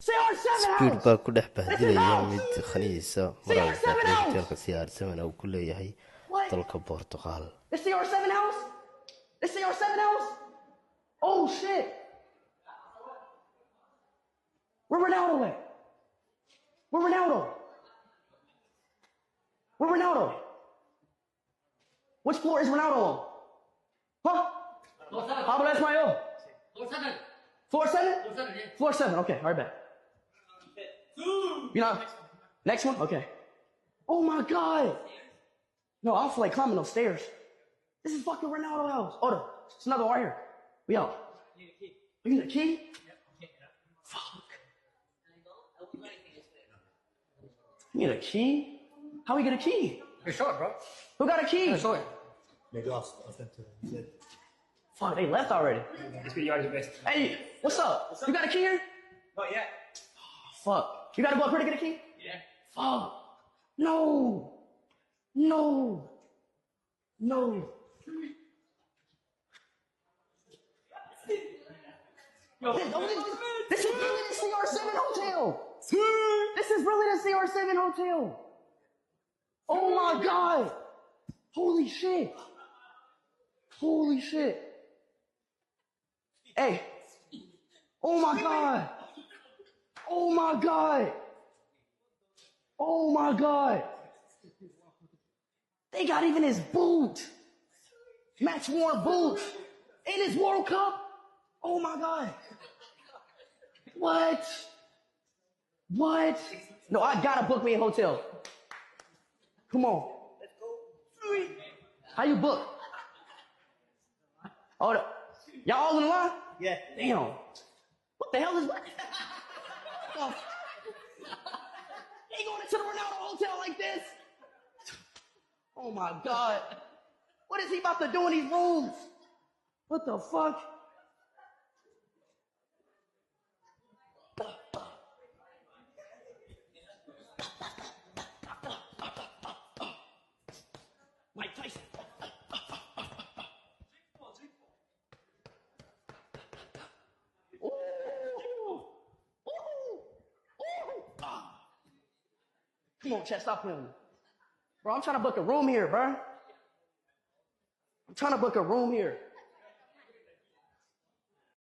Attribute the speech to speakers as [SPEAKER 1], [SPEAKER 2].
[SPEAKER 1] speed baa ku dhex bahdilaya mid khaniisa maraysa hoteelka CR7 uu ku leeyahay dalka Portugal.
[SPEAKER 2] This CR7 house? This CR7 house? Oh shit. Where Ronaldo at? Where Ronaldo? Where Ronaldo? Which floor is Ronaldo on? Huh? Pablo Esmail. Floor 7? Floor 7, okay, all right, back. You know, next one? Okay. Oh my God. No, I don't feel like climbing those stairs. This is fucking Ronaldo house. Oh, there's another one right here. We out. You need a key? Fuck. You need a key? How we get a key?
[SPEAKER 3] You're short, bro.
[SPEAKER 2] Who got a key?
[SPEAKER 3] You're short.
[SPEAKER 4] Maybe ask them to.
[SPEAKER 2] Fuck, they left already.
[SPEAKER 3] This video is the best.
[SPEAKER 2] Hey, what's up? You got a key here?
[SPEAKER 3] Not yet.
[SPEAKER 2] Oh, fuck. You gotta go up here to get a key?
[SPEAKER 3] Yeah.
[SPEAKER 2] Fuck. No. No. No. This is really the CR7 hotel. This is really the CR7 hotel. Oh my God. Holy shit. Holy shit. Hey. Oh my God. Oh my God. Oh my God. They got even his boot. Match worn boot. In his World Cup. Oh my God. What? What? No, I gotta book me a hotel. Come on.
[SPEAKER 3] Let's go.
[SPEAKER 2] How you book? Oh, y'all all in the line?
[SPEAKER 3] Yeah.
[SPEAKER 2] Damn. What the hell is that? He going into the Ronaldo hotel like this? Oh my God. What is he about to do in these rooms? What the fuck? Mike Tyson. Come on, Chad, stop playing with me. Bro, I'm trying to book a room here, bro. I'm trying to book a room here.